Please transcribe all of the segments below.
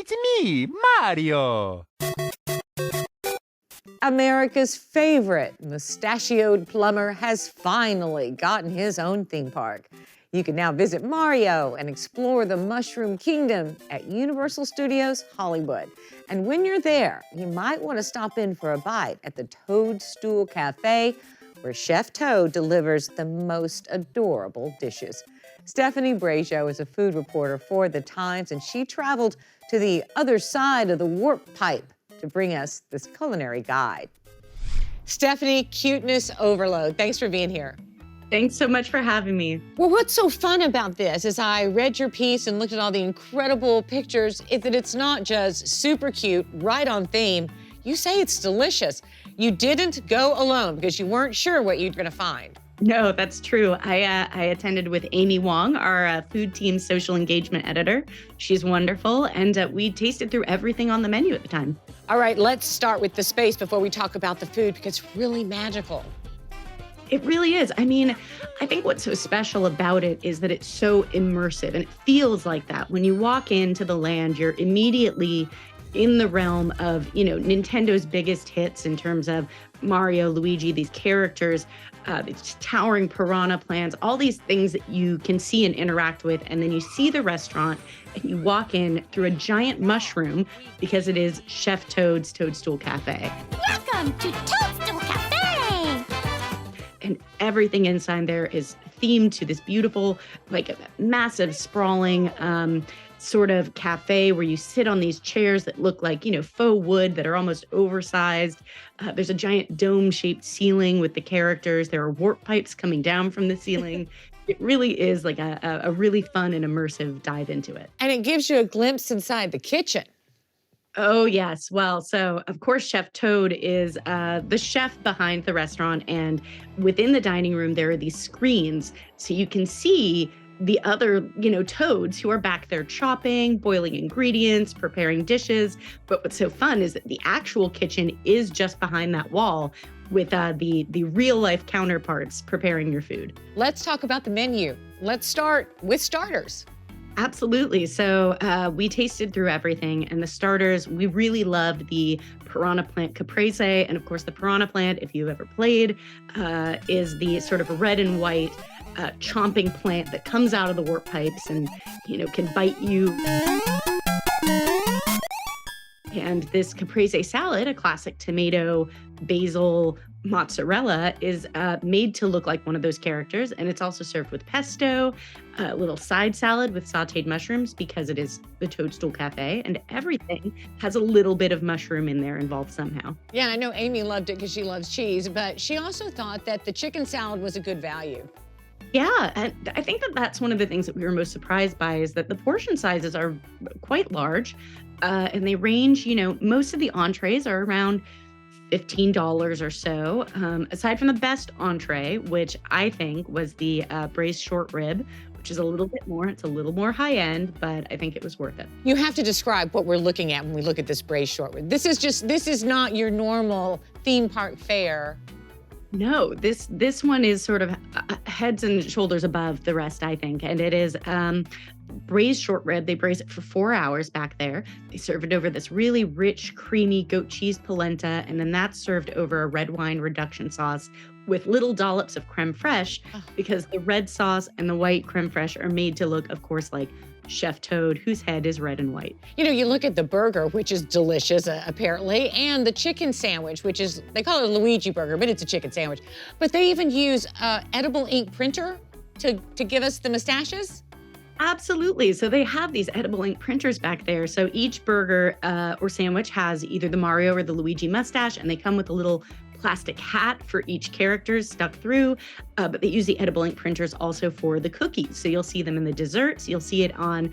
It's me, Mario. America's favorite mustachioed plumber has finally gotten his own theme park. You can now visit Mario and explore the Mushroom Kingdom at Universal Studios Hollywood. And when you're there, you might want to stop in for a bite at the Toadstool Cafe, where Chef Toad delivers the most adorable dishes. Stephanie Braziot is a food reporter for The Times, and she traveled to the other side of the warp pipe to bring us this culinary guide. Stephanie, cuteness overload. Thanks for being here. Thanks so much for having me. Well, what's so fun about this, as I read your piece and looked at all the incredible pictures, is that it's not just super cute, right on theme. You say it's delicious. You didn't go alone because you weren't sure what you're going to find. No, that's true. I attended with Amy Wong, our food team social engagement editor. She's wonderful, and we tasted through everything on the menu at the time. All right, let's start with the space before we talk about the food, because it's really magical. It really is. I mean, I think what's so special about it is that it's so immersive, and it feels like that. When you walk into the land, you're immediately in the realm of, Nintendo's biggest hits in terms of Mario, Luigi, these characters, these towering piranha plants, all these things that you can see and interact with. And then you see the restaurant and you walk in through a giant mushroom because it is Chef Toad's Toadstool Cafe. Welcome to Toadstool Cafe! And everything inside there is themed to this beautiful, massive, sprawling sort of cafe where you sit on these chairs that look like, faux wood that are almost oversized. There's a giant dome-shaped ceiling with the characters. There are warp pipes coming down from the ceiling. It really is like a really fun and immersive dive into it. And it gives you a glimpse inside the kitchen. Oh, yes. Well, so of course, Chef Toad is the chef behind the restaurant. And within the dining room, there are these screens so you can see the other, toads who are back there chopping, boiling ingredients, preparing dishes. But what's so fun is that the actual kitchen is just behind that wall with the real life counterparts preparing your food. Let's talk about the menu. Let's start with starters. Absolutely. So we tasted through everything, and the starters, we really loved the piranha plant caprese. And of course, the piranha plant, if you've ever played, is the sort of red and white chomping plant that comes out of the warp pipes and, can bite you. And this caprese salad, a classic tomato, basil, mozzarella, is made to look like one of those characters. And it's also served with pesto, a little side salad with sauteed mushrooms because it is the Toadstool Cafe. And everything has a little bit of mushroom in there involved somehow. Yeah, I know Amy loved it because she loves cheese, but she also thought that the chicken salad was a good value. Yeah, and I think that that's one of the things that we were most surprised by is that the portion sizes are quite large, and they range, most of the entrees are around $15 or so, aside from the best entree, which I think was the braised short rib, which is a little bit more. It's a little more high end, but I think it was worth it. You have to describe what we're looking at when we look at this braised short rib. This is not your normal theme park fare. No, this one is sort of heads and shoulders above the rest, I think. And it is braised short rib. They braise it for 4 hours back there. They serve it over this really rich, creamy goat cheese polenta. And then that's served over a red wine reduction sauce with little dollops of creme fraiche, because the red sauce and the white creme fraiche are made to look, of course, like Chef Toad, whose head is red and white. You look at the burger, which is delicious, apparently, and the chicken sandwich, which is, they call it a Luigi burger, but it's a chicken sandwich. But they even use edible ink printer to give us the mustaches. Absolutely. So they have these edible ink printers back there. So each burger or sandwich has either the Mario or the Luigi mustache, and they come with a little plastic hat for each character stuck through, but they use the edible ink printers also for the cookies. So you'll see them in the desserts. You'll see it on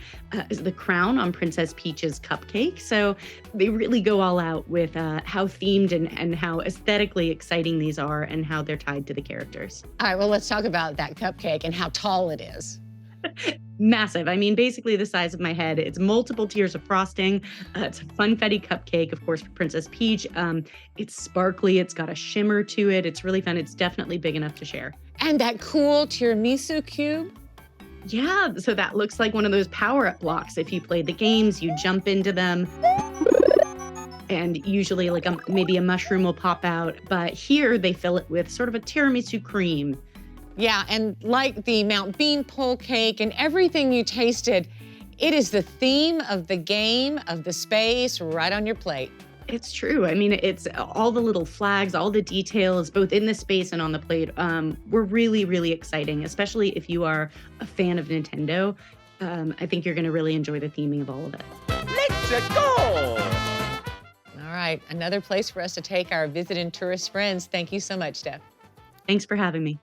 the crown on Princess Peach's cupcake. So they really go all out with how themed and how aesthetically exciting these are and how they're tied to the characters. All right, well, let's talk about that cupcake and how tall it is. Massive. I mean, basically the size of my head. It's multiple tiers of frosting. It's a funfetti cupcake, of course, for Princess Peach. It's sparkly. It's got a shimmer to it. It's really fun. It's definitely big enough to share. And that cool tiramisu cube? Yeah, so that looks like one of those power-up blocks. If you play the games, you jump into them, and usually like maybe a mushroom will pop out. But here they fill it with sort of a tiramisu cream. Yeah, and like the Mount Beanpole cake and everything you tasted, it is the theme of the game, of the space, right on your plate. It's true. I mean, it's all the little flags, all the details, both in the space and on the plate, were really, really exciting, especially if you are a fan of Nintendo. I think you're going to really enjoy the theming of all of it. Let's go! All right, another place for us to take our visiting tourist friends. Thank you so much, Steph. Thanks for having me.